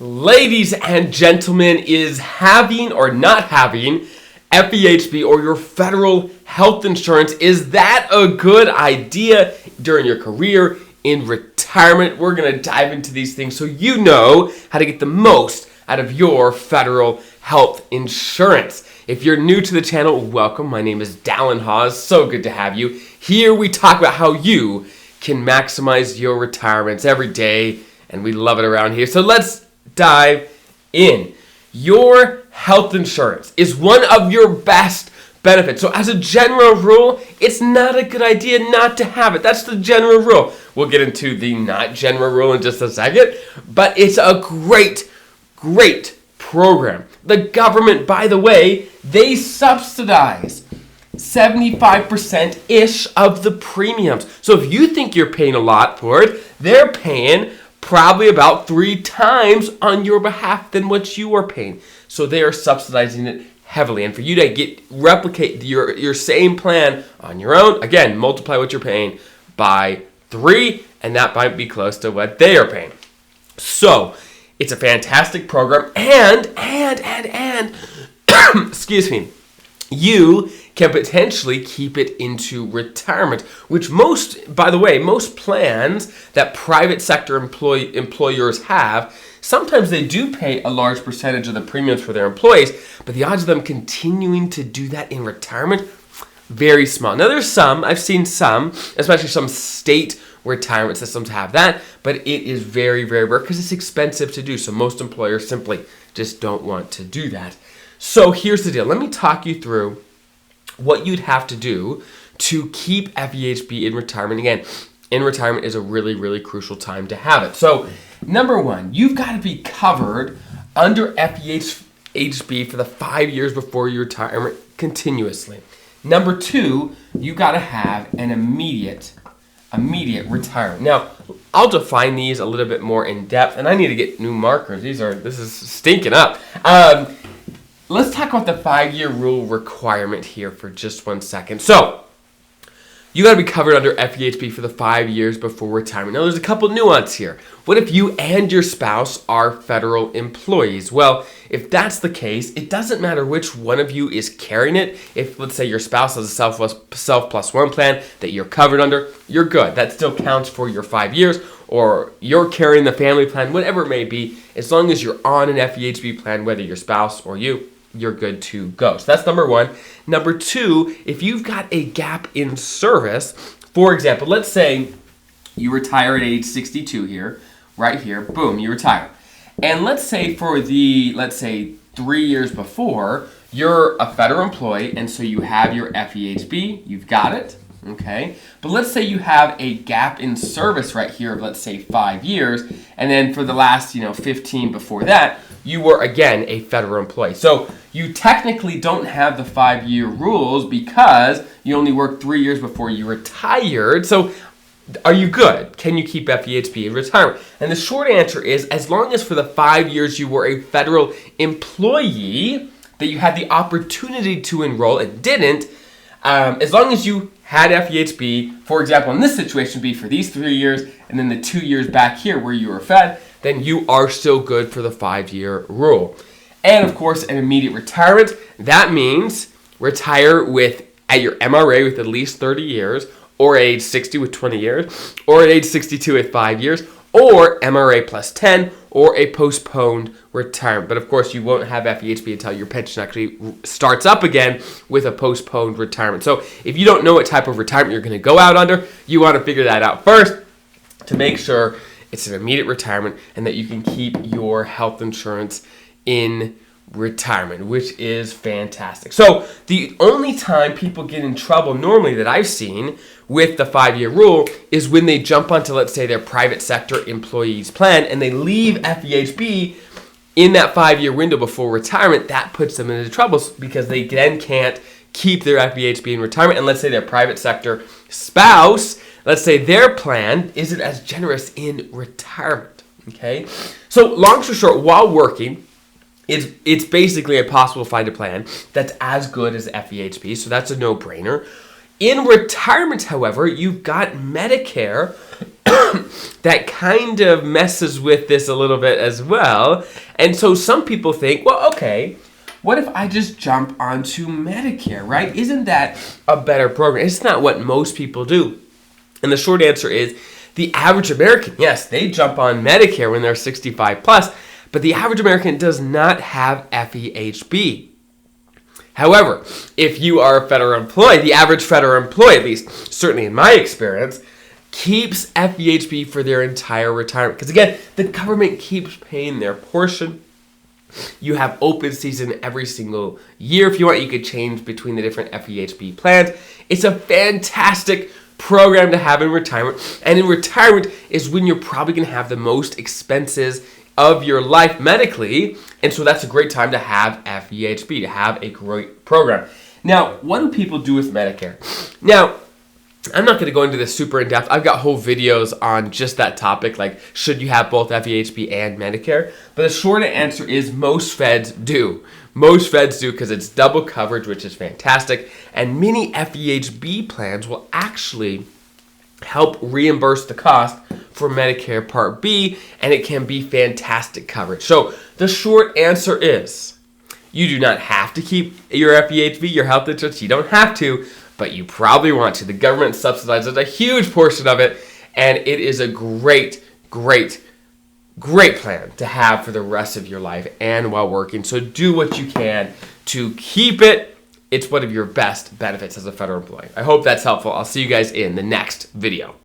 Ladies and gentlemen, is having or not having FEHB or your federal health insurance, is that a good idea during your career in retirement? We're going to dive into these things so you know how to get the most out of your federal health insurance. If you're new to the channel, welcome. My name is Dallin Hawes. So good to have you. Here we talk about how you can maximize your retirements every day, and we love it around here. So let's dive in. Your health insurance is one of your best benefits. So as a general rule, it's not a good idea not to have it. That's the general rule. We'll get into the not general rule in just a second, but it's a great program. The government, by the way, they subsidize 75%-ish of the premiums. So if you think you're paying a lot for it, they're paying probably about 3 times on your behalf than what you are paying. So they are subsidizing it heavily. And for you to replicate your same plan on your own, again, multiply what you're paying by 3, and that might be close to what they are paying. So it's a fantastic program, and excuse me, you can potentially keep it into retirement, which most plans that private sector employers have, sometimes they do pay a large percentage of the premiums for their employees, but the odds of them continuing to do that in retirement, very small. Now there's some, I've seen some, especially some state retirement systems have that, but it is very rare because it's expensive to do, so most employers simply just don't want to do that. So here's the deal. Let me talk you through what you'd have to do to keep FEHB in retirement. Again, in retirement is a really crucial time to have it. So number one, you've got to be covered under FEHB for the 5 years before your retirement continuously. Number two, you've got to have an immediate retirement. Now, I'll define these a little bit more in depth, and I need to get new markers. This is stinking up. Let's talk about the 5-year rule requirement here for just 1 second. So, you got to be covered under FEHB for the 5 years before retirement. Now, there's a couple nuance here. What if you and your spouse are federal employees? Well, if that's the case, it doesn't matter which one of you is carrying it. If, let's say, your spouse has a self plus one plan that you're covered under, you're good. That still counts for your 5 years, or you're carrying the family plan, whatever it may be. As long as you're on an FEHB plan, whether your spouse or you're good to go. So that's number one. Number two, if you've got a gap in service, for example, let's say you retire at age 62 here, right here, boom, you retire. And let's say for 3 years before, you're a federal employee, and so you have your FEHB, you've got it, okay? But let's say you have a gap in service right here of, let's say, 5 years, and then for the last, 15 before that, you were, again, a federal employee. So you technically don't have the 5-year rules because you only worked 3 years before you retired. So are you good? Can you keep FEHB in retirement? And the short answer is, as long as for the 5 years you were a federal employee, that you had the opportunity to enroll and didn't, as long as you had FEHB, for example, in this situation, be for these 3 years, and then the 2 years back here where you were fed, then you are still good for the 5-year rule. And of course, an immediate retirement, that means retire at your MRA with at least 30 years, or at age 60 with 20 years, or at age 62 with 5 years, or MRA plus 10, or a postponed retirement. But of course, you won't have FEHB until your pension actually starts up again with a postponed retirement. So if you don't know what type of retirement you're going to go out under, you want to figure that out first to make sure it's an immediate retirement and that you can keep your health insurance in retirement, which is fantastic. So the only time people get in trouble normally that I've seen with the 5-year rule is when they jump onto, let's say, their private sector employees plan and they leave FEHB in that 5-year window before retirement. That puts them into trouble because they then can't keep their FEHB in retirement. And let's say their private sector spouse, let's say their plan isn't as generous in retirement, okay? So long story short, while working, it's basically impossible to find a plan that's as good as FEHB, so that's a no-brainer. In retirement, however, you've got Medicare that kind of messes with this a little bit as well. And so some people think, well, okay, what if I just jump onto Medicare, right? Isn't that a better program? It's not what most people do. And the short answer is the average American, yes, they jump on Medicare when they're 65 plus, but the average American does not have FEHB. However, if you are a federal employee, the average federal employee, at least certainly in my experience, keeps FEHB for their entire retirement. Because again, the government keeps paying their portion. You have open season every single year. If you want, you could change between the different FEHB plans. It's a fantastic program to have in retirement. And in retirement is when you're probably going to have the most expenses of your life medically. And so that's a great time to have FEHB, to have a great program. Now, what do people do with Medicare? Now, I'm not going to go into this super in depth. I've got whole videos on just that topic, like should you have both FEHB and Medicare? But the short answer is most feds do. Most feds do because it's double coverage, which is fantastic. And many FEHB plans will actually help reimburse the cost for Medicare Part B, and it can be fantastic coverage. So the short answer is you do not have to keep your FEHB, your health insurance. You don't have to, but you probably want to. The government subsidizes a huge portion of it, and it is a great, great, great plan to have for the rest of your life and while working. So do what you can to keep it. It's one of your best benefits as a federal employee. I hope that's helpful. I'll see you guys in the next video.